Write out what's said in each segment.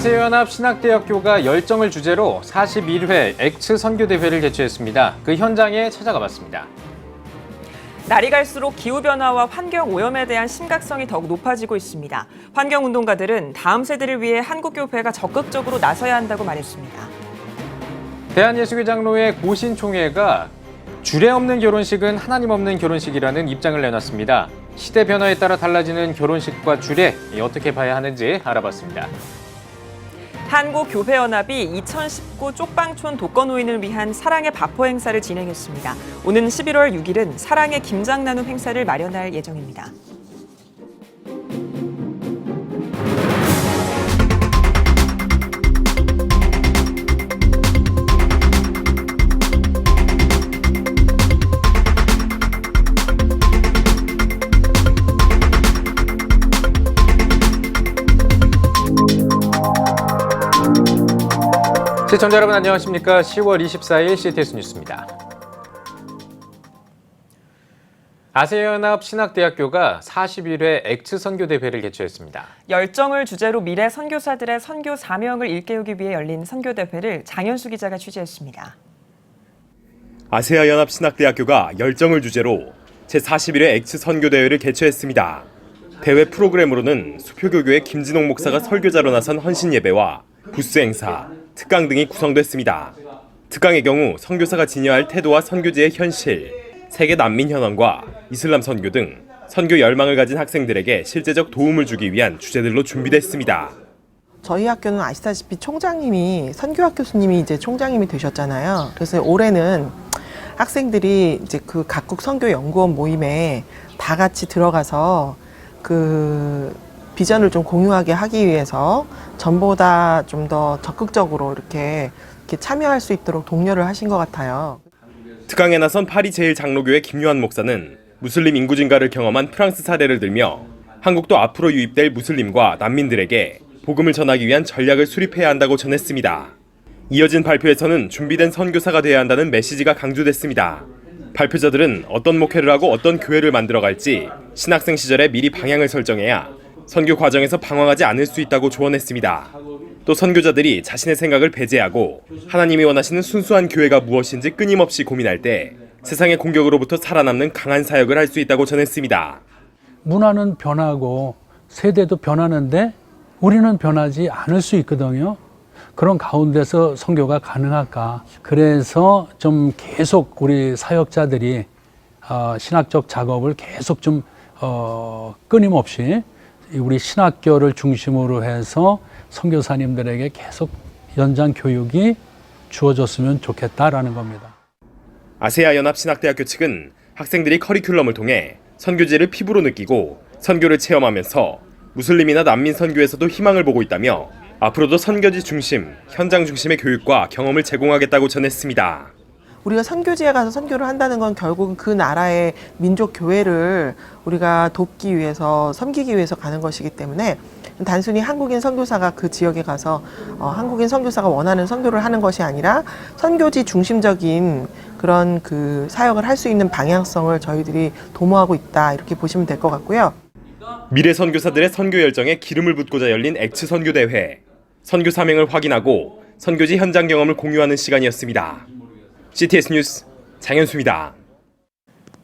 아세아연합 신학대학교가 열정을 주제로 41회 엑츠 선교대회를 개최했습니다. 그 현장에 찾아가 봤습니다. 날이 갈수록 기후변화와 환경오염에 대한 심각성이 더욱 높아지고 있습니다. 환경운동가들은 다음 세대를 위해 한국교회가 적극적으로 나서야 한다고 말했습니다. 대한예수교 장로회 고신총회가 주례 없는 결혼식은 하나님 없는 결혼식이라는 입장을 내놨습니다. 시대 변화에 따라 달라지는 결혼식과 주례, 어떻게 봐야 하는지 알아봤습니다. 한국교회연합이 2019 쪽방촌 독거노인을 위한 사랑의 바포 행사를 진행했습니다. 오는 11월 6일은 사랑의 김장 나눔 행사를 마련할 예정입니다. 시청자 여러분 안녕하십니까? 10월 24일 CTS 뉴스입니다. 아세아연합 신학대학교가 41회 엑츠 선교대회를 개최했습니다. 열정을 주제로 미래 선교사들의 선교 사명을 일깨우기 위해 열린 선교대회를 장현수 기자가 취재했습니다. 아세아연합 신학대학교가 열정을 주제로 제41회 엑츠 선교대회를 개최했습니다. 대회 프로그램으로는 수표교교의 김진홍 목사가 설교자로 나선 헌신예배와 부스 행사, 특강 등이 구성됐습니다. 특강의 경우 선교사가 지녀야 할 태도와 선교지의 현실, 세계 난민 현황과 이슬람 선교 등 선교 열망을 가진 학생들에게 실제적 도움을 주기 위한 주제들로 준비됐습니다. 저희 학교는 아시다시피 총장님이 선교학 교수님이 이제 총장님이 되셨잖아요. 그래서 올해는 학생들이 이제 그 각국 선교 연구원 모임에 다 같이 들어가서 그 비전을 좀 공유하게 하기 위해서 전보다 좀 더 적극적으로 이렇게 참여할 수 있도록 독려를 하신 것 같아요. 특강에 나선 파리 제1장로교회 김요한 목사는 무슬림 인구 증가를 경험한 프랑스 사례를 들며 한국도 앞으로 유입될 무슬림과 난민들에게 복음을 전하기 위한 전략을 수립해야 한다고 전했습니다. 이어진 발표에서는 준비된 선교사가 돼야 한다는 메시지가 강조됐습니다. 발표자들은 어떤 목회를 하고 어떤 교회를 만들어갈지 신학생 시절에 미리 방향을 설정해야 선교 과정에서 방황하지 않을 수 있다고 조언했습니다. 또 선교자들이 자신의 생각을 배제하고 하나님이 원하시는 순수한 교회가 무엇인지 끊임없이 고민할 때 세상의 공격으로부터 살아남는 강한 사역을 할 수 있다고 전했습니다. 문화는 변하고 세대도 변하는데 우리는 변하지 않을 수 있거든요. 그런 가운데서 선교가 가능할까? 그래서 좀 계속 우리 사역자들이 신학적 작업을 계속 좀 끊임없이 우리 신학교를 중심으로 해서 선교사님들에게 계속 연장 교육이 주어졌으면 좋겠다라는 겁니다. 아세아연합 신학대학교 측은 학생들이 커리큘럼을 통해 선교지를 피부로 느끼고 선교를 체험하면서 무슬림이나 난민 선교에서도 희망을 보고 있다며 앞으로도 선교지 중심, 현장 중심의 교육과 경험을 제공하겠다고 전했습니다. 우리가 선교지에 가서 선교를 한다는 건 결국은 그 나라의 민족 교회를 우리가 돕기 위해서, 섬기기 위해서 가는 것이기 때문에 단순히 한국인 선교사가 그 지역에 가서 한국인 선교사가 원하는 선교를 하는 것이 아니라 선교지 중심적인 그런 그 사역을 할 수 있는 방향성을 저희들이 도모하고 있다, 이렇게 보시면 될 것 같고요. 미래 선교사들의 선교 열정에 기름을 붓고자 열린 엑츠 선교대회. 선교 사명을 확인하고 선교지 현장 경험을 공유하는 시간이었습니다. CTS 뉴스 장현수입니다.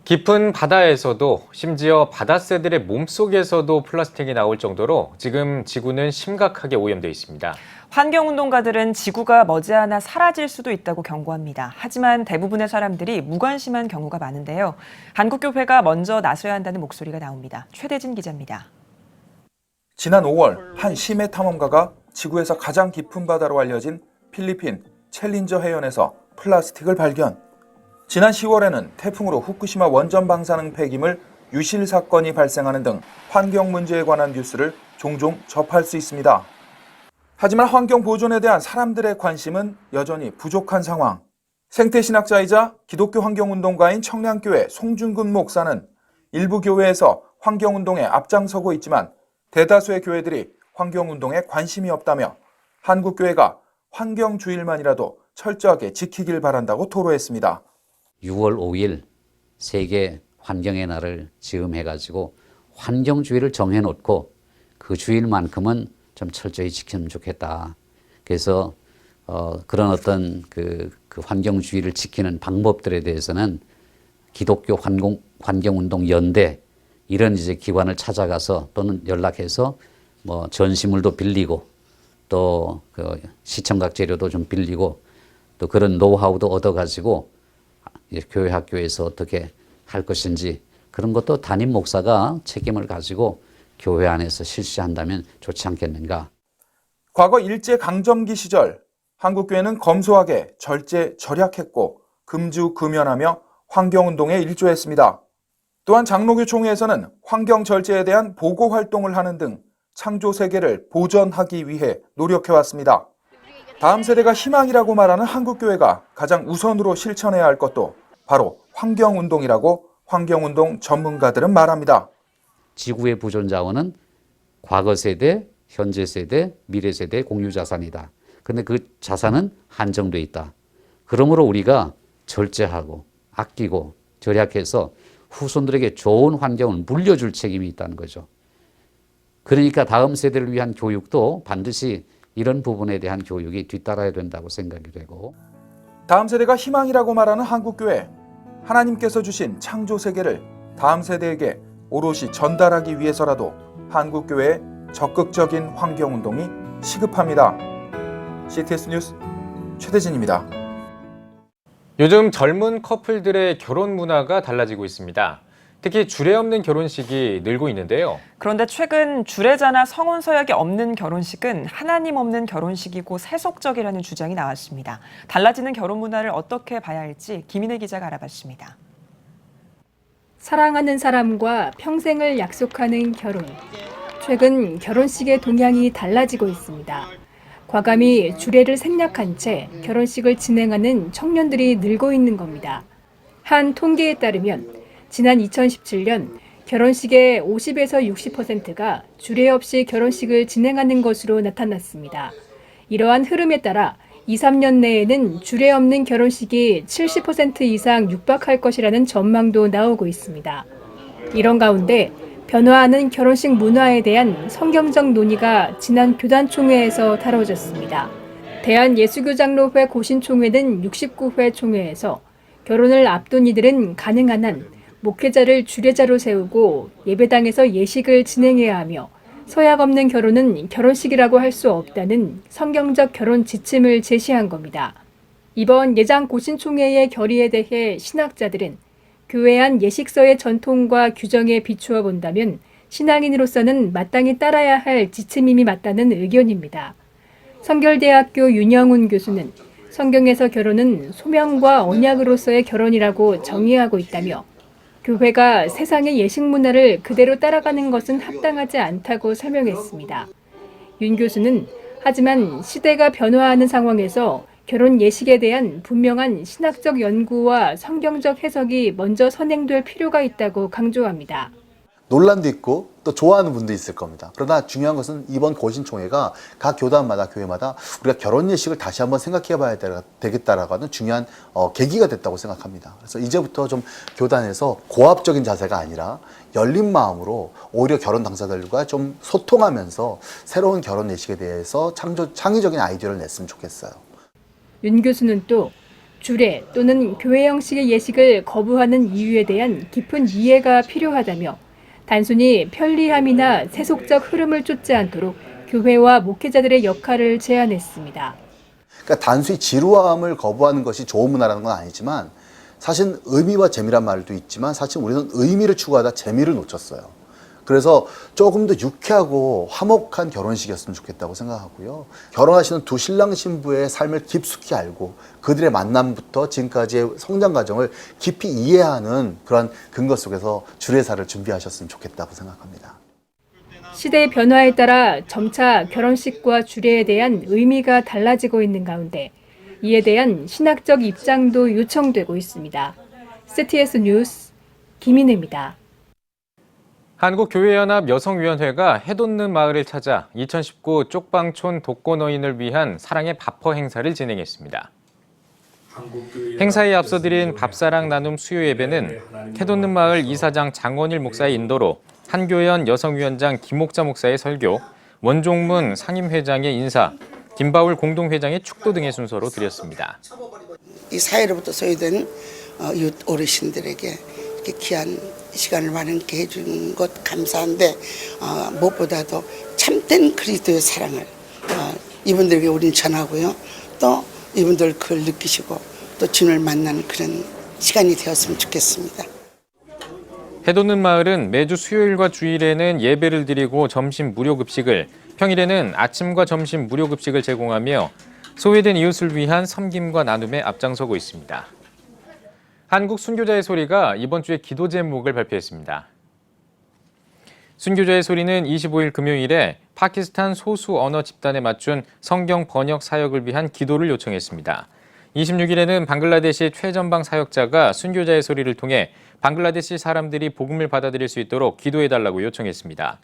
깊은 바다에서도 심지어 바다새들의 몸속에서도 플라스틱이 나올 정도로 지금 지구는 심각하게 오염되어 있습니다. 환경운동가들은 지구가 머지않아 사라질 수도 있다고 경고합니다. 하지만 대부분의 사람들이 무관심한 경우가 많은데요. 한국교회가 먼저 나서야 한다는 목소리가 나옵니다. 최대진 기자입니다. 지난 5월 한 심해 탐험가가 지구에서 가장 깊은 바다로 알려진 필리핀 챌린저 해연에서 플라스틱을 발견. 지난 10월에는 태풍으로 후쿠시마 원전 방사능 폐기물 유실 사건이 발생하는 등 환경 문제에 관한 뉴스를 종종 접할 수 있습니다. 하지만 환경 보존에 대한 사람들의 관심은 여전히 부족한 상황. 생태신학자이자 기독교 환경운동가인 청량교회 송준근 목사는 일부 교회에서 환경운동에 앞장서고 있지만 대다수의 교회들이 환경운동에 관심이 없다며 한국교회가 환경주일만이라도 철저하게 지키길 바란다고 토로했습니다. 6월 5일 세계 환경의 날을 즈음해가지고 환경주의를 정해놓고 그 주일만큼은 좀 철저히 지키면 좋겠다. 그래서 그런 어떤 그 환경주의를 지키는 방법들에 대해서는 기독교 환경운동 연대 이런 이제 기관을 찾아가서 또는 연락해서 뭐 전시물도 빌리고 또 그 시청각 재료도 좀 빌리고 또 그런 노하우도 얻어가지고 이제 교회 학교에서 어떻게 할 것인지 그런 것도 담임 목사가 책임을 가지고 교회 안에서 실시한다면 좋지 않겠는가. 과거 일제 강점기 시절 한국교회는 검소하게 절제 절약했고 금주금연하며 환경운동에 일조했습니다. 또한 장로교 총회에서는 환경 절제에 대한 보고 활동을 하는 등 창조 세계를 보전하기 위해 노력해왔습니다. 다음 세대가 희망이라고 말하는 한국교회가 가장 우선으로 실천해야 할 것도 바로 환경운동이라고 환경운동 전문가들은 말합니다. 지구의 보존 자원은 과거 세대, 현재 세대, 미래 세대의 공유 자산이다. 근데 그 자산은 한정돼 있다. 그러므로 우리가 절제하고 아끼고 절약해서 후손들에게 좋은 환경을 물려줄 책임이 있다는 거죠. 그러니까 다음 세대를 위한 교육도 반드시 이런 부분에 대한 교육이 뒤따라야 된다고 생각이 되고. 다음 세대가 희망이라고 말하는 한국교회. 하나님께서 주신 창조 세계를 다음 세대에게 오롯이 전달하기 위해서라도 한국교회의 적극적인 환경운동이 시급합니다. CTS 뉴스 최대진입니다. 요즘 젊은 커플들의 결혼 문화가 달라지고 있습니다. 특히 주례 없는 결혼식이 늘고 있는데요. 그런데 최근 주례자나 성혼 서약이 없는 결혼식은 하나님 없는 결혼식이고 세속적이라는 주장이 나왔습니다. 달라지는 결혼 문화를 어떻게 봐야 할지 김인혜 기자가 알아봤습니다. 사랑하는 사람과 평생을 약속하는 결혼. 최근 결혼식의 동향이 달라지고 있습니다. 과감히 주례를 생략한 채 결혼식을 진행하는 청년들이 늘고 있는 겁니다. 한 통계에 따르면 지난 2017년 결혼식의 50에서 60%가 주례 없이 결혼식을 진행하는 것으로 나타났습니다. 이러한 흐름에 따라 2, 3년 내에는 주례 없는 결혼식이 70% 이상 육박할 것이라는 전망도 나오고 있습니다. 이런 가운데 변화하는 결혼식 문화에 대한 성경적 논의가 지난 교단총회에서 다뤄졌습니다. 대한예수교장로회 고신총회는 69회 총회에서 결혼을 앞둔 이들은 가능한 한 목회자를 주례자로 세우고 예배당에서 예식을 진행해야 하며 서약 없는 결혼은 결혼식이라고 할 수 없다는 성경적 결혼 지침을 제시한 겁니다. 이번 예장 고신총회의 결의에 대해 신학자들은 교회 안 예식서의 전통과 규정에 비추어 본다면 신앙인으로서는 마땅히 따라야 할 지침임이 맞다는 의견입니다. 성결대학교 윤영훈 교수는 성경에서 결혼은 소명과 언약으로서의 결혼이라고 정의하고 있다며 교회가 세상의 예식 문화를 그대로 따라가는 것은 합당하지 않다고 설명했습니다. 윤 교수는 하지만 시대가 변화하는 상황에서 결혼 예식에 대한 분명한 신학적 연구와 성경적 해석이 먼저 선행될 필요가 있다고 강조합니다. 논란도 있고 또 좋아하는 분도 있을 겁니다. 그러나 중요한 것은 이번 고신총회가 각 교단마다 교회마다 우리가 결혼 예식을 다시 한번 생각해 봐야 되겠다라고 하는 중요한 계기가 됐다고 생각합니다. 그래서 이제부터 좀 교단에서 고압적인 자세가 아니라 열린 마음으로 오히려 결혼 당사자들과 좀 소통하면서 새로운 결혼 예식에 대해서 창의적인 아이디어를 냈으면 좋겠어요. 윤 교수는 또 주례 또는 교회 형식의 예식을 거부하는 이유에 대한 깊은 이해가 필요하다며 단순히 편리함이나 세속적 흐름을 쫓지 않도록 교회와 목회자들의 역할을 제안했습니다. 그러니까 단순히 지루함을 거부하는 것이 좋은 문화라는 건 아니지만 사실 의미와 재미란 말도 있지만 사실 우리는 의미를 추구하다 재미를 놓쳤어요. 그래서 조금 더 유쾌하고 화목한 결혼식이었으면 좋겠다고 생각하고요. 결혼하시는 두 신랑 신부의 삶을 깊숙이 알고 그들의 만남부터 지금까지의 성장 과정을 깊이 이해하는 그런 근거 속에서 주례사를 준비하셨으면 좋겠다고 생각합니다. 시대의 변화에 따라 점차 결혼식과 주례에 대한 의미가 달라지고 있는 가운데 이에 대한 신학적 입장도 요청되고 있습니다. CTS 뉴스 김인혜입니다. 한국교회연합 여성위원회가 해돋는 마을을 찾아 2019 쪽방촌 독거노인을 위한 사랑의 밥퍼 행사를 진행했습니다. 행사에 앞서 드린 밥사랑 나눔 수요 예배는 해돋는 마을 이사장 장원일 목사의 인도로 한교연 여성위원장 김목자 목사의 설교, 원종문 상임회장의 인사, 김바울 공동회장의 축도 등의 순서로 드렸습니다. 이 사회로부터 소외된 이웃 어르신들에게 이렇게 귀한 시간을 마련케 해준 것 감사한데 무엇보다도 참된 그리스도의 사랑을 이분들에게 우리는 전하고요. 또 이분들 그걸 느끼시고 또 주님을 만나는 그런 시간이 되었으면 좋겠습니다. 해돋는 마을은 매주 수요일과 주일에는 예배를 드리고 점심 무료 급식을, 평일에는 아침과 점심 무료 급식을 제공하며 소외된 이웃을 위한 섬김과 나눔에 앞장서고 있습니다. 한국 순교자의 소리가 이번 주에 기도 제목을 발표했습니다. 순교자의 소리는 25일 금요일에 파키스탄 소수 언어 집단에 맞춘 성경 번역 사역을 위한 기도를 요청했습니다. 26일에는 방글라데시 최전방 사역자가 순교자의 소리를 통해 방글라데시 사람들이 복음을 받아들일 수 있도록 기도해달라고 요청했습니다.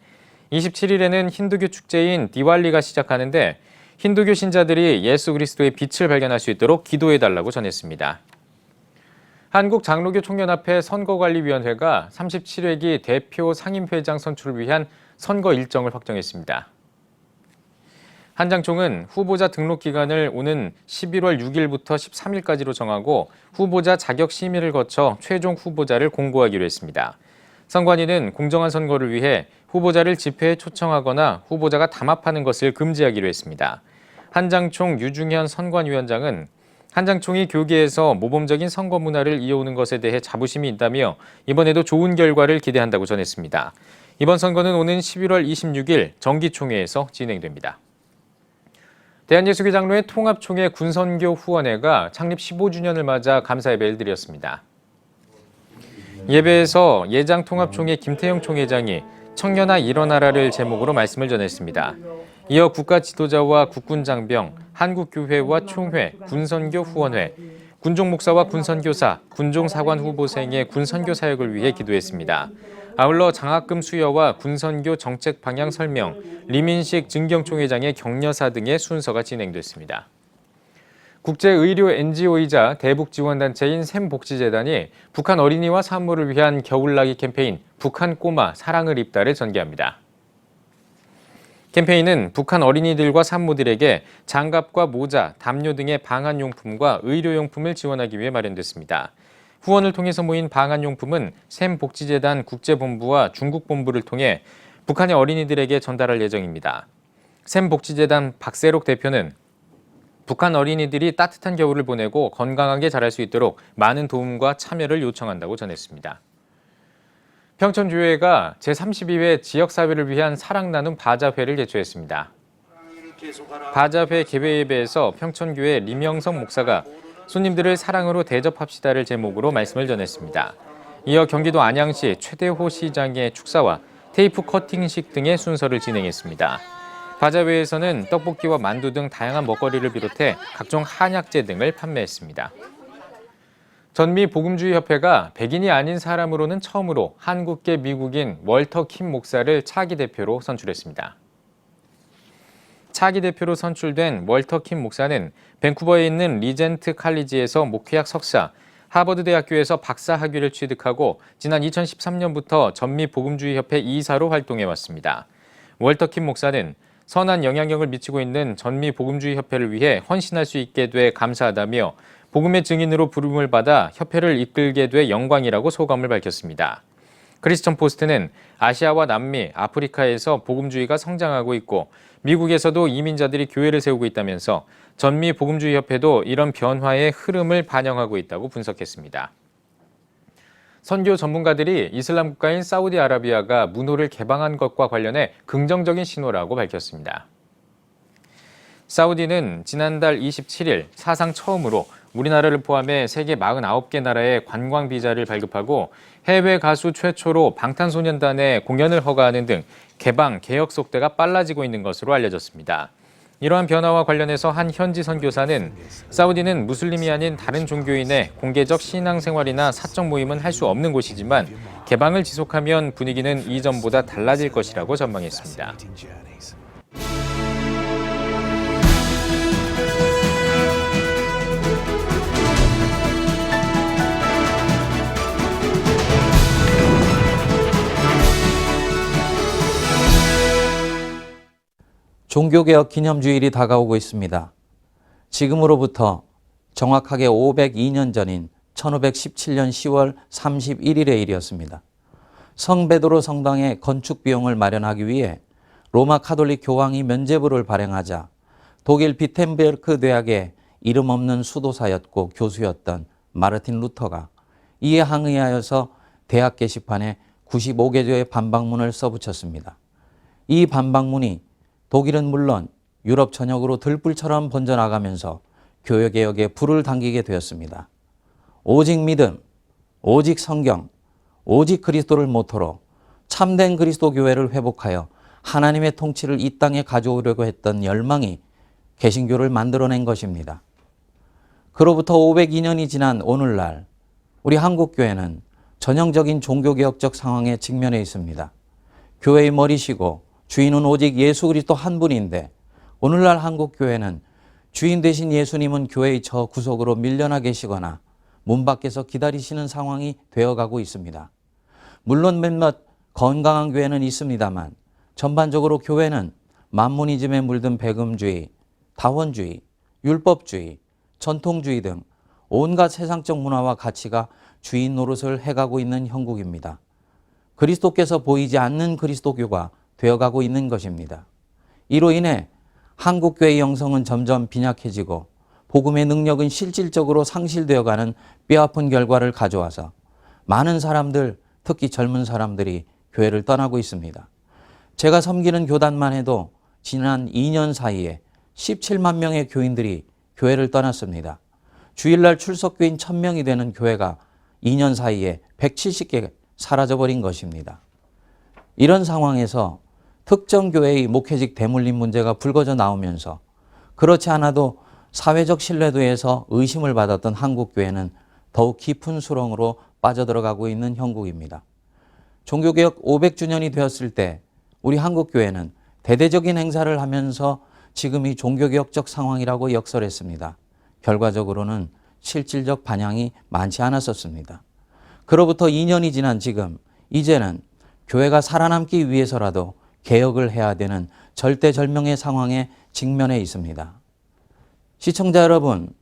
27일에는 힌두교 축제인 디왈리가 시작하는데 힌두교 신자들이 예수 그리스도의 빛을 발견할 수 있도록 기도해달라고 전했습니다. 한국장로교 총연합회 선거관리위원회가 37회기 대표 상임회장 선출을 위한 선거 일정을 확정했습니다. 한장총은 후보자 등록 기간을 오는 11월 6일부터 13일까지로 정하고 후보자 자격 심의를 거쳐 최종 후보자를 공고하기로 했습니다. 선관위는 공정한 선거를 위해 후보자를 집회에 초청하거나 후보자가 담합하는 것을 금지하기로 했습니다. 한장총 유중현 선관위원장은 한장총이 교계에서 모범적인 선거 문화를 이어오는 것에 대해 자부심이 있다며 이번에도 좋은 결과를 기대한다고 전했습니다. 이번 선거는 오는 11월 26일 정기총회에서 진행됩니다. 대한예수교장로회 통합총회 군선교 후원회가 창립 15주년을 맞아 감사 예배를 드렸습니다. 예배에서 예장 통합총회 김태형 총회장이 청년아 일어나라를 제목으로 말씀을 전했습니다. 이어 국가 지도자와 국군장병, 한국교회와 총회, 군선교 후원회, 군종 목사와 군선교사, 군종사관 후보생의 군선교 사역을 위해 기도했습니다. 아울러 장학금 수여와 군선교 정책 방향 설명, 리민식 증경총회장의 격려사 등의 순서가 진행됐습니다. 국제의료 NGO이자 대북지원단체인 샘복지재단이 북한 어린이와 산모를 위한 겨울나기 캠페인 북한 꼬마 사랑을 입다를 전개합니다. 캠페인은 북한 어린이들과 산모들에게 장갑과 모자, 담요 등의 방한용품과 의료용품을 지원하기 위해 마련됐습니다. 후원을 통해서 모인 방한용품은 샘복지재단 국제본부와 중국본부를 통해 북한의 어린이들에게 전달할 예정입니다. 샘복지재단 박세록 대표는 북한 어린이들이 따뜻한 겨울을 보내고 건강하게 자랄 수 있도록 많은 도움과 참여를 요청한다고 전했습니다. 평천교회가 제32회 지역사회를 위한 사랑나눔 바자회를 개최했습니다. 바자회 개회 예배에서 평천교회 리명성 목사가 손님들을 사랑으로 대접합시다를 제목으로 말씀을 전했습니다. 이어 경기도 안양시 최대호 시장의 축사와 테이프 커팅식 등의 순서를 진행했습니다. 바자회에서는 떡볶이와 만두 등 다양한 먹거리를 비롯해 각종 한약재 등을 판매했습니다. 전미복음주의협회가 백인이 아닌 사람으로는 처음으로 한국계 미국인 월터 킴 목사를 차기 대표로 선출했습니다. 차기 대표로 선출된 월터 킴 목사는 밴쿠버에 있는 리젠트 칼리지에서 목회학 석사, 하버드대학교에서 박사 학위를 취득하고 지난 2013년부터 전미복음주의협회 이사로 활동해왔습니다. 월터 킴 목사는 선한 영향력을 미치고 있는 전미복음주의협회를 위해 헌신할 수 있게 돼 감사하다며 복음의 증인으로 부름을 받아 협회를 이끌게 돼 영광이라고 소감을 밝혔습니다. 크리스천 포스트는 아시아와 남미, 아프리카에서 복음주의가 성장하고 있고 미국에서도 이민자들이 교회를 세우고 있다면서 전미복음주의협회도 이런 변화의 흐름을 반영하고 있다고 분석했습니다. 선교 전문가들이 이슬람 국가인 사우디아라비아가 문호를 개방한 것과 관련해 긍정적인 신호라고 밝혔습니다. 사우디는 지난달 27일 사상 처음으로 우리나라를 포함해 세계 49개 나라의 관광 비자를 발급하고 해외 가수 최초로 방탄소년단의 공연을 허가하는 등 개방, 개혁 속도가 빨라지고 있는 것으로 알려졌습니다. 이러한 변화와 관련해서 한 현지 선교사는 사우디는 무슬림이 아닌 다른 종교인의 공개적 신앙생활이나 사적 모임은 할 수 없는 곳이지만 개방을 지속하면 분위기는 이전보다 달라질 것이라고 전망했습니다. 종교개혁 기념주일이 다가오고 있습니다. 지금으로부터 정확하게 502년 전인 1517년 10월 31일의 일이었습니다. 성베드로 성당의 건축 비용을 마련하기 위해 로마 카톨릭 교황이 면죄부를 발행하자 독일 비텐베르크 대학의 이름 없는 수도사였고 교수였던 마르틴 루터가 이에 항의하여서 대학 게시판에 95개조의 반박문을 써붙였습니다. 이 반박문이 독일은 물론 유럽 전역으로 들불처럼 번져나가면서 교회개혁에 불을 당기게 되었습니다. 오직 믿음, 오직 성경, 오직 그리스도를 모토로 참된 그리스도 교회를 회복하여 하나님의 통치를 이 땅에 가져오려고 했던 열망이 개신교를 만들어낸 것입니다. 그로부터 502년이 지난 오늘날 우리 한국교회는 전형적인 종교개혁적 상황에 직면해 있습니다. 교회의 머리시고 주인은 오직 예수 그리스도 한 분인데 오늘날 한국교회는 주인 되신 예수님은 교회의 저 구석으로 밀려나 계시거나 문 밖에서 기다리시는 상황이 되어가고 있습니다. 물론 몇몇 건강한 교회는 있습니다만 전반적으로 교회는 만모니즘에 물든 배금주의, 다원주의, 율법주의, 전통주의 등 온갖 세상적 문화와 가치가 주인 노릇을 해가고 있는 형국입니다. 그리스도께서 보이지 않는 그리스도교가 되어가고 있는 것입니다. 이로 인해 한국교회의 영성은 점점 빈약해지고 복음의 능력은 실질적으로 상실되어가는 뼈아픈 결과를 가져와서 많은 사람들, 특히 젊은 사람들이 교회를 떠나고 있습니다. 제가 섬기는 교단만 해도 지난 2년 사이에 17만 명의 교인들이 교회를 떠났습니다. 주일날 출석교인 1000명이 되는 교회가 2년 사이에 170개 사라져버린 것입니다. 이런 상황에서 특정 교회의 목회직 대물림 문제가 불거져 나오면서 그렇지 않아도 사회적 신뢰도에서 의심을 받았던 한국교회는 더욱 깊은 수렁으로 빠져들어가고 있는 형국입니다. 종교개혁 500주년이 되었을 때 우리 한국교회는 대대적인 행사를 하면서 지금이 종교개혁적 상황이라고 역설했습니다. 결과적으로는 실질적 반향이 많지 않았었습니다. 그로부터 2년이 지난 지금 이제는 교회가 살아남기 위해서라도 개혁을 해야 되는 절대절명의 상황에 직면해 있습니다. 시청자 여러분,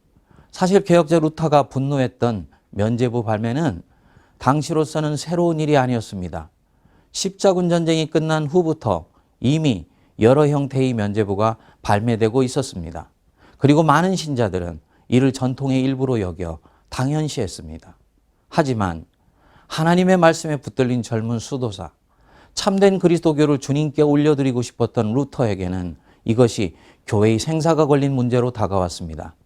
사실 개혁자 루터가 분노했던 면죄부 발매는 당시로서는 새로운 일이 아니었습니다. 십자군 전쟁이 끝난 후부터 이미 여러 형태의 면죄부가 발매되고 있었습니다. 그리고 많은 신자들은 이를 전통의 일부로 여겨 당연시했습니다. 하지만 하나님의 말씀에 붙들린 젊은 수도사, 참된 그리스도교를 주님께 올려드리고 싶었던 루터에게는 이것이 교회의 생사가 걸린 문제로 다가왔습니다.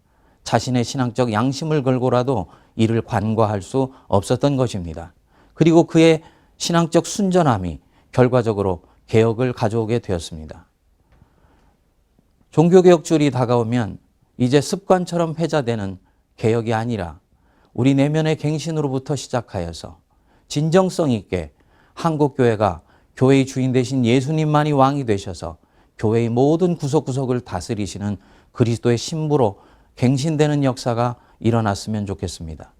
자신의 신앙적 양심을 걸고라도 이를 관과할 수 없었던 것입니다. 그리고 그의 신앙적 순전함이 결과적으로 개혁을 가져오게 되었습니다. 종교개혁주일이 다가오면 이제 습관처럼 회자되는 개혁이 아니라 우리 내면의 갱신으로부터 시작하여서 진정성 있게 한국교회가 교회의 주인 되신 예수님만이 왕이 되셔서 교회의 모든 구석구석을 다스리시는 그리스도의 신부로 갱신되는 역사가 일어났으면 좋겠습니다.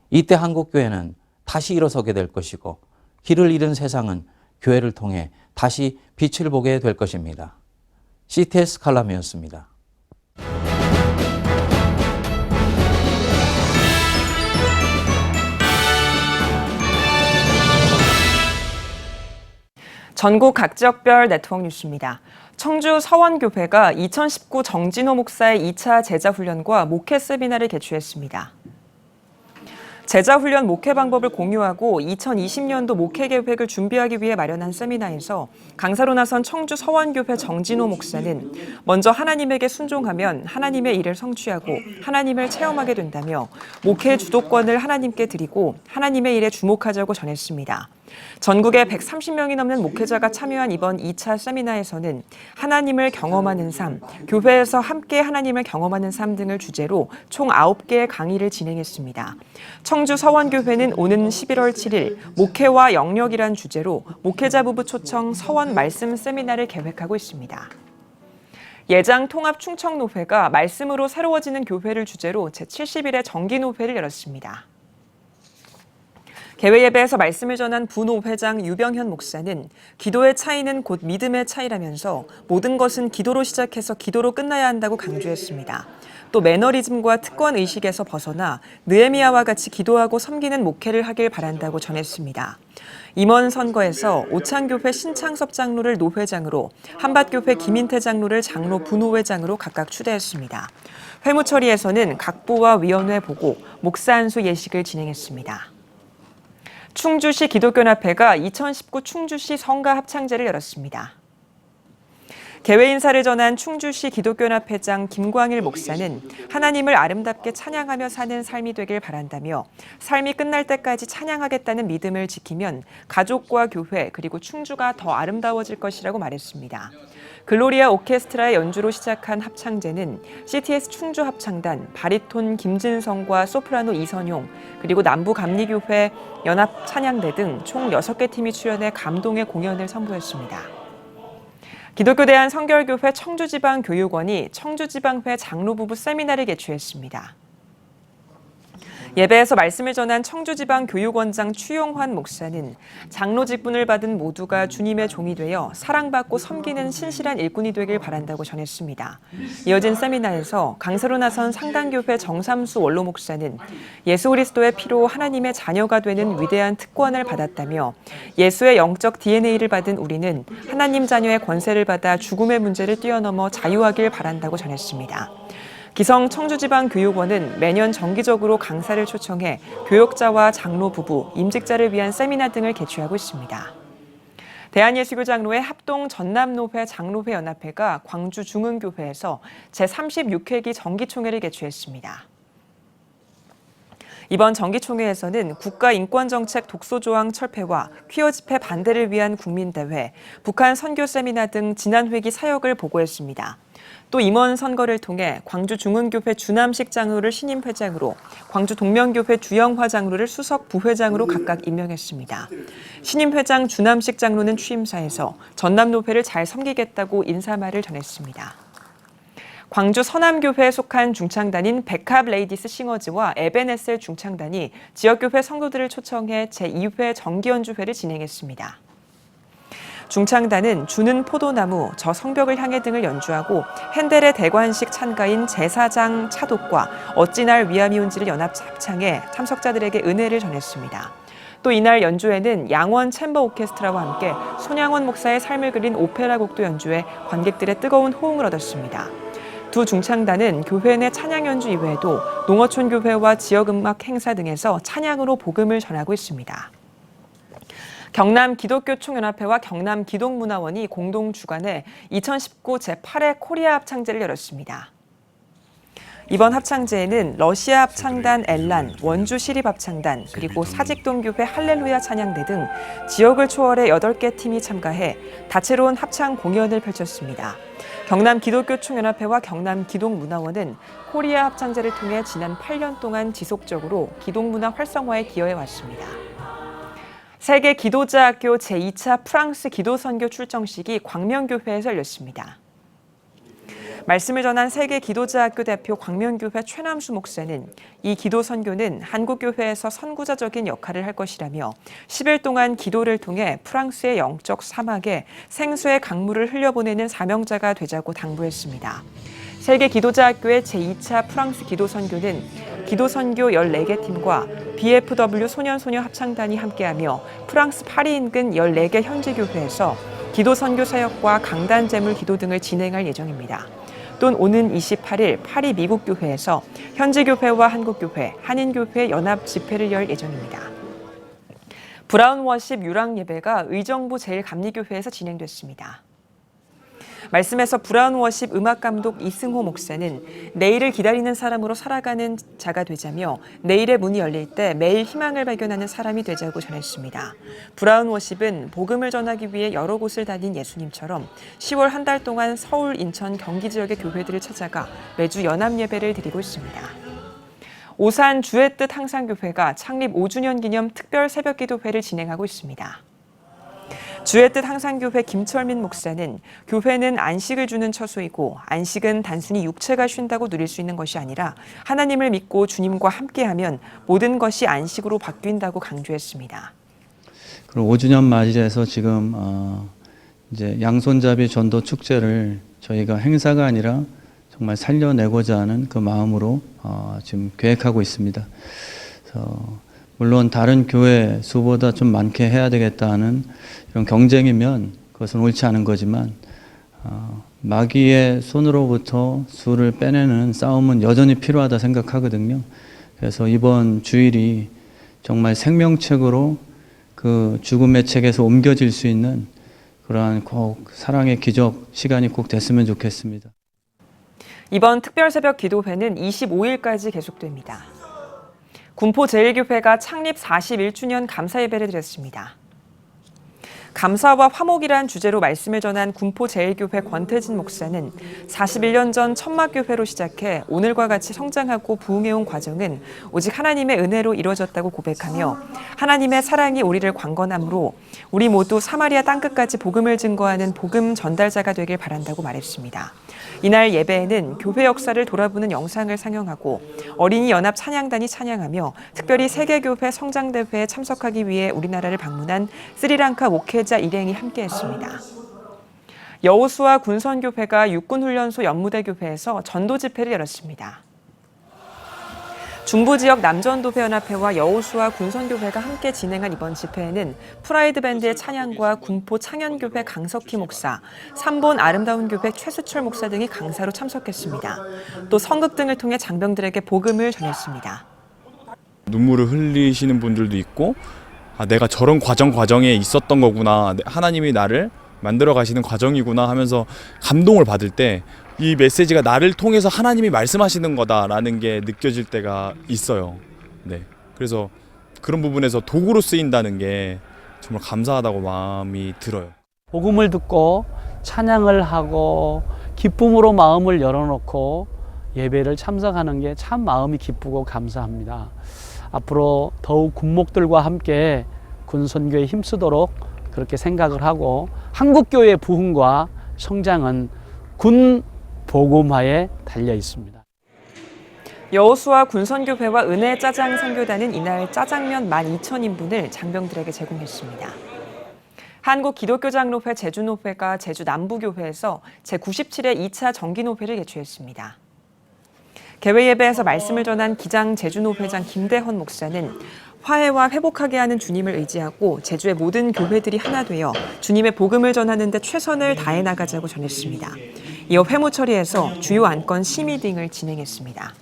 이때 한국교회는 다시 일어서게 될 것이고 길을 잃은 세상은 교회를 통해 다시 빛을 보게 될 것입니다. CTS 칼럼이었습니다. 전국 각지역별 네트워크 뉴스입니다. 청주 서원교회가 2019 정진호 목사의 2차 제자훈련과 목회 세미나를 개최했습니다. 제자훈련 목회 방법을 공유하고 2020년도 목회 계획을 준비하기 위해 마련한 세미나에서 강사로 나선 청주 서원교회 정진호 목사는 먼저 하나님에게 순종하면 하나님의 일을 성취하고 하나님을 체험하게 된다며 목회 주도권을 하나님께 드리고 하나님의 일에 주목하자고 전했습니다. 전국에 130명이 넘는 목회자가 참여한 이번 2차 세미나에서는 하나님을 경험하는 삶, 교회에서 함께 하나님을 경험하는 삶 등을 주제로 총 9개의 강의를 진행했습니다. 청주 서원교회는 오는 11월 7일 목회와 영역이란 주제로 목회자 부부 초청 서원 말씀 세미나를 계획하고 있습니다. 예장 통합 충청노회가 말씀으로 새로워지는 교회를 주제로 제70일의 정기노회를 열었습니다. 개회 예배에서 말씀을 전한 부노회장 유병현 목사는 기도의 차이는 곧 믿음의 차이라면서 모든 것은 기도로 시작해서 기도로 끝나야 한다고 강조했습니다. 또 매너리즘과 특권 의식에서 벗어나 느헤미야와 같이 기도하고 섬기는 목회를 하길 바란다고 전했습니다. 임원 선거에서 오창교회 신창섭 장로를 노회장으로, 한밭교회 김인태 장로를 장로 부노회장으로 각각 추대했습니다. 회무처리에서는 각부와 위원회 보고, 목사 안수 예식을 진행했습니다. 충주시 기독교연합회가 2019 충주시 성가 합창제를 열었습니다. 개회 인사를 전한 충주시 기독교연합회장 김광일 목사는 하나님을 아름답게 찬양하며 사는 삶이 되길 바란다며 삶이 끝날 때까지 찬양하겠다는 믿음을 지키면 가족과 교회 그리고 충주가 더 아름다워질 것이라고 말했습니다. 글로리아 오케스트라의 연주로 시작한 합창제는 CTS 충주 합창단, 바리톤 김진성과 소프라노 이선용, 그리고 남부감리교회 연합 찬양대 등 총 6개 팀이 출연해 감동의 공연을 선보였습니다. 기독교대한 성결교회 청주지방교육원이 청주지방회 장로부부 세미나를 개최했습니다. 예배에서 말씀을 전한 청주지방교육원장 추용환 목사는 장로 직분을 받은 모두가 주님의 종이 되어 사랑받고 섬기는 신실한 일꾼이 되길 바란다고 전했습니다. 이어진 세미나에서 강사로 나선 상당교회 정삼수 원로 목사는 예수 그리스도의 피로 하나님의 자녀가 되는 위대한 특권을 받았다며 예수의 영적 DNA를 받은 우리는 하나님 자녀의 권세를 받아 죽음의 문제를 뛰어넘어 자유하길 바란다고 전했습니다. 기성 청주지방교육원은 매년 정기적으로 강사를 초청해 교역자와 장로 부부, 임직자를 위한 세미나 등을 개최하고 있습니다. 대한예수교장로회 합동 전남노회 장로회 연합회가 광주 중흥교회에서 제36회기 정기총회를 개최했습니다. 이번 정기총회에서는 국가인권정책 독소조항 철폐와 퀴어 집회 반대를 위한 국민대회, 북한 선교 세미나 등 지난 회기 사역을 보고했습니다. 또 임원 선거를 통해 광주 중흥교회 주남식 장로를 신임 회장으로, 광주 동명교회 주영화 장로를 수석 부회장으로 각각 임명했습니다. 신임 회장 주남식 장로는 취임사에서 전남노회를 잘 섬기겠다고 인사말을 전했습니다. 광주 서남교회에 속한 중창단인 백합 레이디스 싱어즈와 에베네셀 중창단이 지역교회 성도들을 초청해 제2회 정기연주회를 진행했습니다. 중창단은 주는 포도나무, 저 성벽을 향해 등을 연주하고 핸델의 대관식 찬가인 제사장 차독과 어찌날 위암이 온지를 연합 합창해 참석자들에게 은혜를 전했습니다. 또 이날 연주회는 양원 챔버 오케스트라와 함께 손양원 목사의 삶을 그린 오페라 곡도 연주해 관객들의 뜨거운 호응을 얻었습니다. 두 중창단은 교회 내 찬양 연주 이외에도 농어촌 교회와 지역음악 행사 등에서 찬양으로 복음을 전하고 있습니다. 경남 기독교총연합회와 경남 기독문화원이 공동 주관해 2019 제8회 코리아 합창제를 열었습니다. 이번 합창제에는 러시아 합창단 엘란, 원주 시립합창단, 그리고 사직동교회 할렐루야 찬양대 등 지역을 초월해 8개 팀이 참가해 다채로운 합창 공연을 펼쳤습니다. 경남 기독교총연합회와 경남 기독문화원은 코리아 합창제를 통해 지난 8년 동안 지속적으로 기독문화 활성화에 기여해왔습니다. 세계 기도자학교 제2차 프랑스 기도선교 출정식이 광명교회에서 열렸습니다. 말씀을 전한 세계 기도자학교 대표 광명교회 최남수 목사는 이 기도선교는 한국교회에서 선구자적인 역할을 할 것이라며 10일 동안 기도를 통해 프랑스의 영적 사막에 생수의 강물을 흘려보내는 사명자가 되자고 당부했습니다. 세계 기도자학교의 제2차 프랑스 기도선교는 기도선교 14개 팀과 BFW 소년소녀 합창단이 함께하며 프랑스 파리 인근 14개 현지 교회에서 기도선교 사역과 강단 제물 기도 등을 진행할 예정입니다. 또 오는 28일 파리 미국교회에서 현지 교회와 한국교회, 한인교회 연합 집회를 열 예정입니다. 브라운 워십 유랑 예배가 의정부 제1감리교회에서 진행됐습니다. 말씀에서 브라운 워십 음악감독 이승호 목사는 내일을 기다리는 사람으로 살아가는 자가 되자며 내일의 문이 열릴 때 매일 희망을 발견하는 사람이 되자고 전했습니다. 브라운 워십은 복음을 전하기 위해 여러 곳을 다닌 예수님처럼 10월 한 달 동안 서울, 인천, 경기 지역의 교회들을 찾아가 매주 연합 예배를 드리고 있습니다. 오산 주의 뜻 항상교회가 창립 5주년 기념 특별 새벽기도회를 진행하고 있습니다. 주의 뜻 항상교회 김철민 목사는 교회는 안식을 주는 처소이고 안식은 단순히 육체가 쉰다고 누릴 수 있는 것이 아니라 하나님을 믿고 주님과 함께하면 모든 것이 안식으로 바뀐다고 강조했습니다. 그리고 5주년 맞이해서 지금 이제 양손잡이 전도 축제를 저희가 행사가 아니라 정말 살려내고자 하는 그 마음으로 지금 계획하고 있습니다. 그래서 물론 다른 교회 수보다 좀 많게 해야 되겠다 하는 이런 경쟁이면 그것은 옳지 않은 거지만 마귀의 손으로부터 수를 빼내는 싸움은 여전히 필요하다 생각하거든요. 그래서 이번 주일이 정말 생명책으로 그 죽음의 책에서 옮겨질 수 있는 그러한 꼭 사랑의 기적 시간이 꼭 됐으면 좋겠습니다. 이번 특별새벽 기도회는 25일까지 계속됩니다. 군포제일교회가 창립 41주년 감사예배를 드렸습니다. 감사와 화목이란 주제로 말씀을 전한 군포제일교회 권태진 목사는 41년 전 천막교회로 시작해 오늘과 같이 성장하고 부흥해온 과정은 오직 하나님의 은혜로 이루어졌다고 고백하며 하나님의 사랑이 우리를 강건함으로 우리 모두 사마리아 땅끝까지 복음을 증거하는 복음 전달자가 되길 바란다고 말했습니다. 이날 예배에는 교회 역사를 돌아보는 영상을 상영하고 어린이 연합 찬양단이 찬양하며 특별히 세계교회 성장대회에 참석하기 위해 우리나라를 방문한 스리랑카 목회자 일행이 함께했습니다. 여호수아 군선교회가 육군훈련소 연무대교회에서 전도 집회를 열었습니다. 중부지역 남전도회연합회와 여호수아 군선교회가 함께 진행한 이번 집회에는 프라이드 밴드의 찬양과 군포 창현교회 강석희 목사, 삼본 아름다운 교회 최수철 목사 등이 강사로 참석했습니다. 또 성극 등을 통해 장병들에게 복음을 전했습니다. 눈물을 흘리시는 분들도 있고 내가 저런 과정에 있었던 거구나, 하나님이 나를 만들어 가시는 과정이구나 하면서 감동을 받을 때 이 메시지가 나를 통해서 하나님이 말씀하시는 거다라는 게 느껴질 때가 있어요. 네, 그래서 그런 부분에서 도구로 쓰인다는 게 정말 감사하다고 마음이 들어요. 복음을 듣고 찬양을 하고 기쁨으로 마음을 열어놓고 예배를 참석하는 게 참 마음이 기쁘고 감사합니다. 앞으로 더욱 군목들과 함께 군선교에 힘쓰도록 그렇게 생각을 하고 한국교회의 부흥과 성장은 군 복음화에 달려 있습니다. 여호수아 군선교회와 은혜 짜장 선교단은 이날 짜장면 12,000인분을 장병들에게 제공했습니다. 한국기독교장로회 제주노회가 제주 남부교회에서 제97회 2차 정기노회를 개최했습니다. 개회 예배에서 말씀을 전한 기장 제주노회장 김대헌 목사는 화해와 회복하게 하는 주님을 의지하고 제주의 모든 교회들이 하나 되어 주님의 복음을 전하는 데 최선을 다해 나가자고 전했습니다. 이어 회무 처리에서 주요 안건 심의 등을 진행했습니다.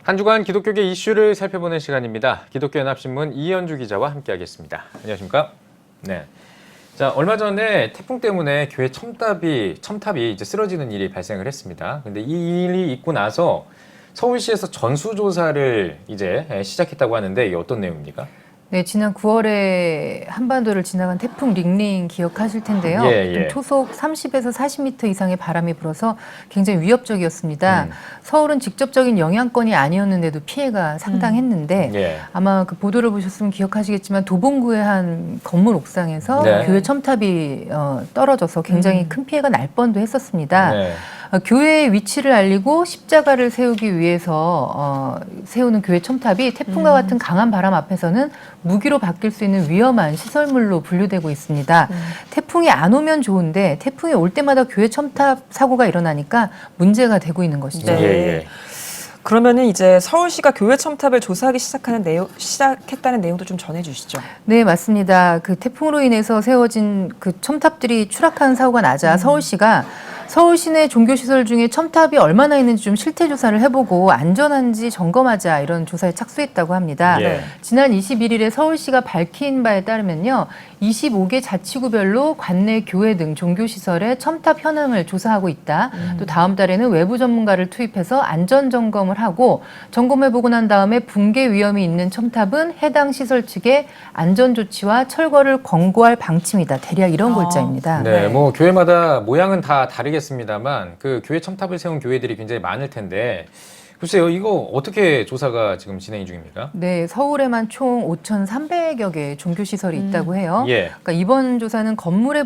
한 주간 기독교계 이슈를 살펴보는 시간입니다. 기독교연합신문 이현주 기자와 함께하겠습니다. 안녕하십니까? 네. 자, 얼마 전에 태풍 때문에 교회 첨탑이 이제 쓰러지는 일이 발생을 했습니다. 근데 이 일이 있고 나서 서울시에서 전수조사를 이제 시작했다고 하는데 이게 어떤 내용입니까? 네, 지난 9월에 한반도를 지나간 태풍 링링 기억하실 텐데요. 예. 초속 30에서 40m 이상의 바람이 불어서 굉장히 위협적이었습니다. 서울은 직접적인 영향권이 아니었는데도 피해가 상당했는데 예. 아마 그 보도를 보셨으면 기억하시겠지만 도봉구의 한 건물 옥상에서 네. 교회 첨탑이 떨어져서 굉장히 큰 피해가 날 뻔도 했었습니다. 네. 교회의 위치를 알리고 십자가를 세우기 위해서 세우는 교회 첨탑이 태풍과 같은 강한 바람 앞에서는 무기로 바뀔 수 있는 위험한 시설물로 분류되고 있습니다. 태풍이 안 오면 좋은데 태풍이 올 때마다 교회 첨탑 사고가 일어나니까 문제가 되고 있는 것이죠. 네. 예. 그러면은 이제 서울시가 교회 첨탑을 조사하기 시작했다는 내용도 좀 전해주시죠. 네, 맞습니다. 그 태풍으로 인해서 세워진 그 첨탑들이 추락한 사고가 나자 서울시가 서울 시내 종교시설 중에 첨탑이 얼마나 있는지 좀 실태 조사를 해보고 안전한지 점검하자 이런 조사에 착수했다고 합니다. 예. 지난 21일에 서울시가 밝힌 바에 따르면요. 25개 자치구별로 관내 교회 등 종교시설의 첨탑 현황을 조사하고 있다. 또 다음 달에는 외부 전문가를 투입해서 안전 점검을 하고 점검해보고 난 다음에 붕괴 위험이 있는 첨탑은 해당 시설 측에 안전 조치와 철거를 권고할 방침이다. 대략 이런 골자입니다. 네, 뭐 교회마다 모양은 다 다르겠습니다만 그 교회 첨탑을 세운 교회들이 굉장히 많을 텐데 글쎄요, 이거 어떻게 조사가 지금 진행 중입니까? 네, 서울에만 총 5,300여 개의 종교시설이 있다고 해요. 예. 그러니까 이번 조사는 건물에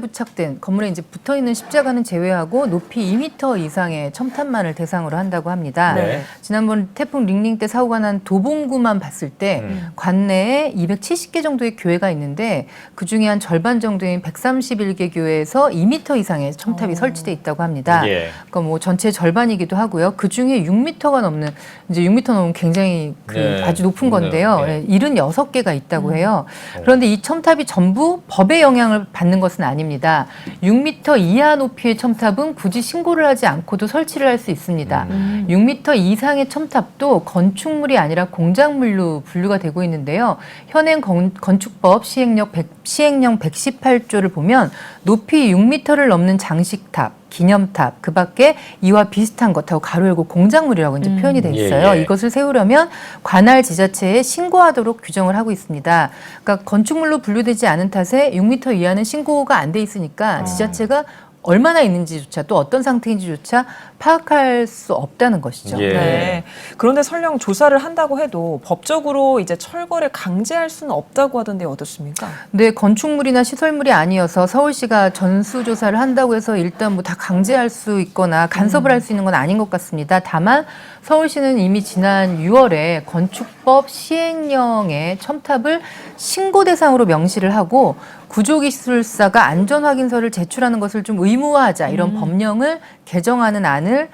이제 붙어 있는 십자가는 제외하고 높이 2m 이상의 첨탑만을 대상으로 한다고 합니다. 네. 지난번 태풍 링링 때 사고가 난 도봉구만 봤을 때 관내에 270개 정도의 교회가 있는데 그 중에 한 절반 정도인 131개 교회에서 2m 이상의 첨탑이 설치돼 있다고 합니다. 예. 그러니까 뭐 전체 절반이기도 하고요. 그 중에 6m가 넘는 이제 6m 넘으면 굉장히 네. 아주 높은 건데요. 네. 76개가 있다고 해요. 그런데 이 첨탑이 전부 법의 영향을 받는 것은 아닙니다. 6m 이하 높이의 첨탑은 굳이 신고를 하지 않고도 설치를 할 수 있습니다. 6m 이상의 첨탑도 건축물이 아니라 공작물로 분류가 되고 있는데요. 현행 건축법 시행령 118조를 보면 높이 6m를 넘는 장식탑, 기념탑, 그 밖에 이와 비슷한 것하고 가로 열고 공작물이라고 이제 표현이 돼 있어요. 예. 이것을 세우려면 관할 지자체에 신고하도록 규정을 하고 있습니다. 그러니까 건축물로 분류되지 않은 탓에 6m 이하는 신고가 안 돼 있으니까 지자체가 얼마나 있는지조차 또 어떤 상태인지조차 파악할 수 없다는 것이죠. 예. 네. 그런데 설령 조사를 한다고 해도 법적으로 이제 철거를 강제할 수는 없다고 하던데 어떻습니까? 네, 건축물이나 시설물이 아니어서 서울시가 전수조사를 한다고 해서 일단 뭐 다 강제할 수 있거나 간섭을 할 수 있는 건 아닌 것 같습니다. 다만 서울시는 이미 지난 6월에 건축법 시행령의 첨탑을 신고 대상으로 명시를 하고 구조기술사가 안전확인서를 제출하는 것을 좀 의무화하자 이런 법령을 개정하는 안을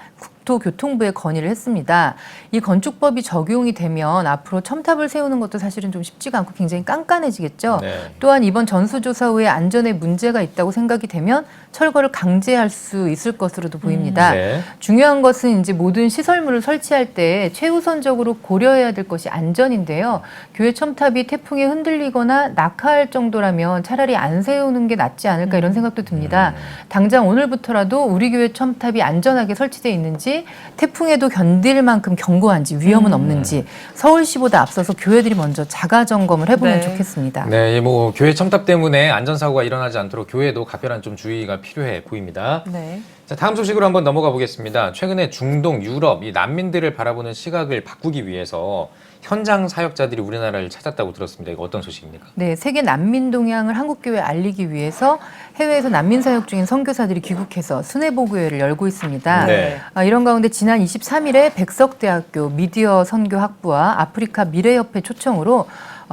국토교통부에 건의를 했습니다. 이 건축법이 적용이 되면 앞으로 첨탑을 세우는 것도 사실은 좀 쉽지가 않고 굉장히 깐깐해지겠죠. 네. 또한 이번 전수조사 후에 안전에 문제가 있다고 생각이 되면 철거를 강제할 수 있을 것으로도 보입니다. 네. 중요한 것은 이제 모든 시설물을 설치할 때 최우선적으로 고려해야 될 것이 안전인데요. 교회 첨탑이 태풍에 흔들리거나 낙하할 정도라면 차라리 안 세우는 게 낫지 않을까 이런 생각도 듭니다. 당장 오늘부터라도 우리 교회 첨탑이 안전하게 설치되어 있는지 태풍에도 견딜 만큼 견고한지 위험은 없는지 서울시보다 앞서서 교회들이 먼저 자가 점검을 해보면 좋겠습니다. 네, 뭐 교회 첨탑 때문에 안전사고가 일어나지 않도록 교회도 각별한 좀 주의가 필요해 보입니다. 네. 자, 다음 소식으로 한번 넘어가 보겠습니다. 최근에 중동, 유럽, 이 난민들을 바라보는 시각을 바꾸기 위해서 현장 사역자들이 우리나라를 찾았다고 들었습니다. 이거 어떤 소식입니까? 네, 세계 난민 동향을 한국교회에 알리기 위해서 해외에서 난민 사역 중인 선교사들이 귀국해서 순회보교회를 열고 있습니다. 네. 이런 가운데 지난 23일에 백석대학교 미디어 선교학부와 아프리카 미래협회 초청으로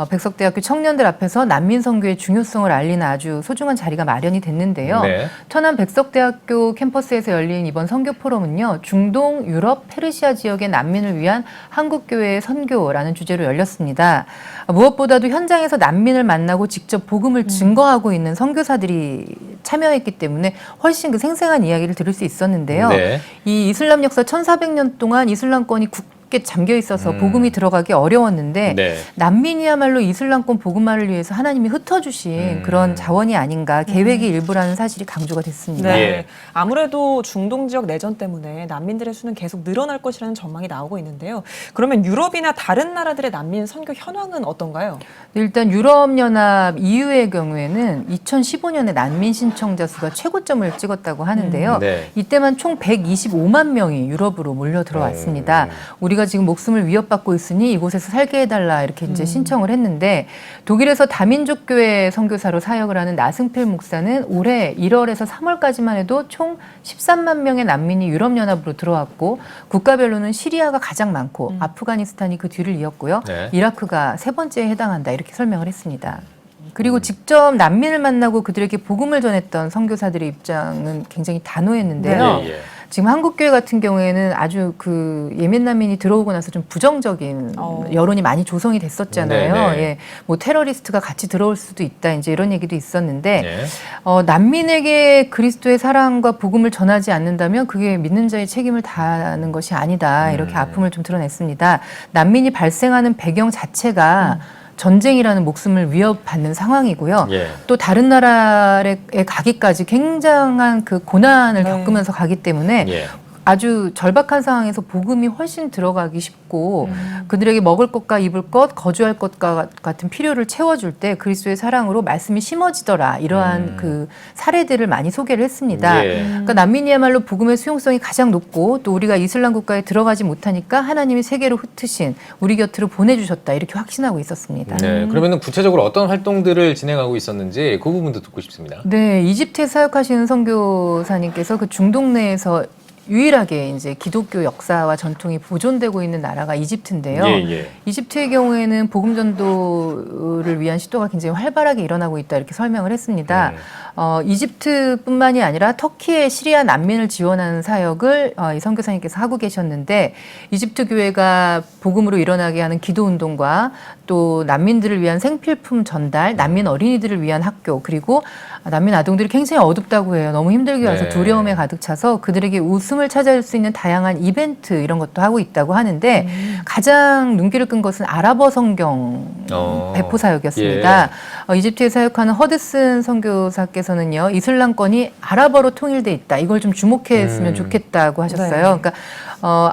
백석대학교 청년들 앞에서 난민 선교의 중요성을 알리는 아주 소중한 자리가 마련이 됐는데요. 네. 천안 백석대학교 캠퍼스에서 열린 이번 선교 포럼은요. 중동, 유럽, 페르시아 지역의 난민을 위한 한국교회의 선교라는 주제로 열렸습니다. 무엇보다도 현장에서 난민을 만나고 직접 복음을 증거하고 있는 선교사들이 참여했기 때문에 훨씬 그 생생한 이야기를 들을 수 있었는데요. 네. 이 이슬람 역사 1400년 동안 이슬람권이 어둡게 잠겨 있어서 복음이 들어가기 어려웠는데 네. 난민이야말로 이슬람권 복음화를 위해서 하나님이 흩어주신 그런 자원이 아닌가, 계획의 일부라는 사실이 강조가 됐습니다. 네. 예. 아무래도 중동 지역 내전 때문에 난민들의 수는 계속 늘어날 것이라는 전망이 나오고 있는데요. 그러면 유럽이나 다른 나라들의 난민 선교 현황은 어떤가요? 일단 유럽연합 EU의 경우에는 2015년에 난민 신청자 수가 최고점을 찍었다고 하는데요. 네. 이때만 총 125만 명이 유럽으로 몰려 들어왔습니다. 우리가 지금 목숨을 위협받고 있으니 이곳에서 살게 해달라 이렇게 이제 신청을 했는데, 독일에서 다민족 교회 선교사로 사역을 하는 나승필 목사는 올해 1월에서 3월까지만 해도 총 13만 명의 난민이 유럽연합으로 들어왔고, 국가별로는 시리아가 가장 많고 아프가니스탄이 그 뒤를 이었고요. 네. 이라크가 세 번째에 해당한다 이렇게 설명을 했습니다. 그리고 직접 난민을 만나고 그들에게 복음을 전했던 선교사들의 입장은 굉장히 단호했는데요. 예, 예. 지금 한국교회 같은 경우에는 아주 그 예멘 난민이 들어오고 나서 좀 부정적인 여론이 많이 조성이 됐었잖아요. 네네. 예, 뭐 테러리스트가 같이 들어올 수도 있다 이제 이런 얘기도 있었는데 네. 난민에게 그리스도의 사랑과 복음을 전하지 않는다면 그게 믿는 자의 책임을 다하는 것이 아니다 이렇게 아픔을 좀 드러냈습니다. 난민이 발생하는 배경 자체가 전쟁이라는 목숨을 위협받는 상황이고요. 예. 또 다른 나라에 가기까지 굉장한 그 고난을 겪으면서 가기 때문에 예. 아주 절박한 상황에서 복음이 훨씬 들어가기 쉽고 그들에게 먹을 것과 입을 것, 거주할 것과 같은 필요를 채워줄 때 그리스도의 사랑으로 말씀이 심어지더라. 이러한 그 사례들을 많이 소개를 했습니다. 예. 그러니까 난민이야말로 복음의 수용성이 가장 높고 또 우리가 이슬람 국가에 들어가지 못하니까 하나님이 세계로 흩으신 우리 곁으로 보내주셨다. 이렇게 확신하고 있었습니다. 네. 그러면 구체적으로 어떤 활동들을 진행하고 있었는지 그 부분도 듣고 싶습니다. 네, 이집트에 사역하시는 선교사님께서 그 중동 내에서 유일하게 이제 기독교 역사와 전통이 보존되고 있는 나라가 이집트인데요. 예, 예. 이집트의 경우에는 복음 전도를 위한 시도가 굉장히 활발하게 일어나고 있다 이렇게 설명을 했습니다. 이집트뿐만이 아니라 터키의 시리아 난민을 지원하는 사역을 이 선교사님께서 하고 계셨는데, 이집트 교회가 복음으로 일어나게 하는 기도 운동과 또 난민들을 위한 생필품 전달, 난민 어린이들을 위한 학교, 그리고 난민 아동들이 굉장히 어둡다고 해요. 너무 힘들게 와서 네. 두려움에 가득 차서 그들에게 웃음을 찾아줄 수 있는 다양한 이벤트 이런 것도 하고 있다고 하는데 가장 눈길을 끈 것은 아랍어 성경 배포 사역이었습니다. 이집트에 사역하는 허드슨 선교사께서는요, 이슬람권이 아랍어로 통일돼 있다. 이걸 좀 주목했으면 좋겠다고 하셨어요. 네. 그러니까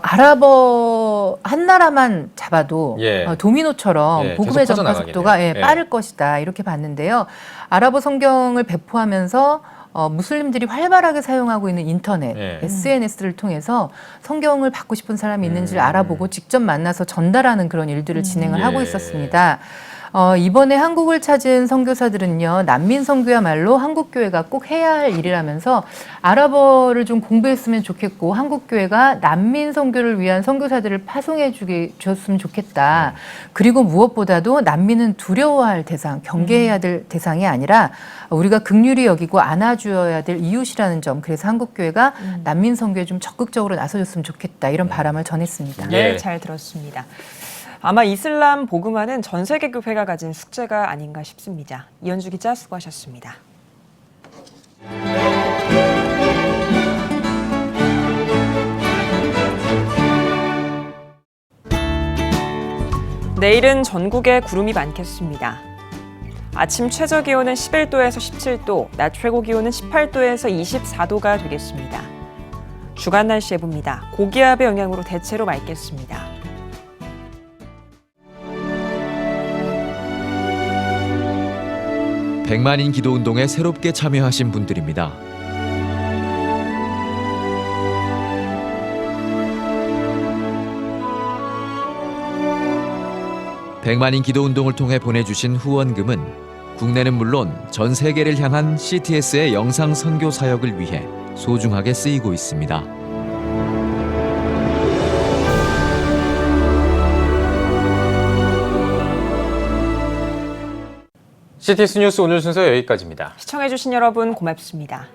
아랍어 한 나라만 잡아도 예. 도미노처럼 예, 복음의 계속 전파 속도가 퍼져나가겠네요. 빠를 것이다 이렇게 봤는데요. 아랍어 성경을 배포하면서 무슬림들이 활발하게 사용하고 있는 인터넷, SNS를 통해서 성경을 받고 싶은 사람이 있는지를 알아보고 직접 만나서 전달하는 그런 일들을 진행을 하고 있었습니다. 이번에 한국을 찾은 선교사들은요, 난민 선교야말로 한국 교회가 꼭 해야 할 일이라면서 아랍어를 좀 공부했으면 좋겠고 한국 교회가 난민 선교를 위한 선교사들을 파송해 주었으면 좋겠다. 그리고 무엇보다도 난민은 두려워할 대상, 경계해야 될 대상이 아니라 우리가 긍휼히 여기고 안아주어야 될 이웃이라는 점. 그래서 한국 교회가 난민 선교에 좀 적극적으로 나서줬으면 좋겠다. 이런 바람을 전했습니다. 네, 잘 들었습니다. 아마 이슬람 복음화는 전 세계 교회가 가진 숙제가 아닌가 싶습니다. 이현주 기자 수고하셨습니다. 내일은 전국에 구름이 많겠습니다. 아침 최저 기온은 11도에서 17도, 낮 최고 기온은 18도에서 24도가 되겠습니다. 주간 날씨 예보입니다. 고기압의 영향으로 대체로 맑겠습니다. 백만인 기도운동에 새롭게 참여하신 분들입니다. 백만인 기도운동을 통해 보내주신 후원금은 국내는 물론 전 세계를 향한 CTS의 영상 선교 사역을 위해 소중하게 쓰이고 있습니다. CTS 뉴스 오늘 순서 여기까지입니다. 시청해주신 여러분 고맙습니다.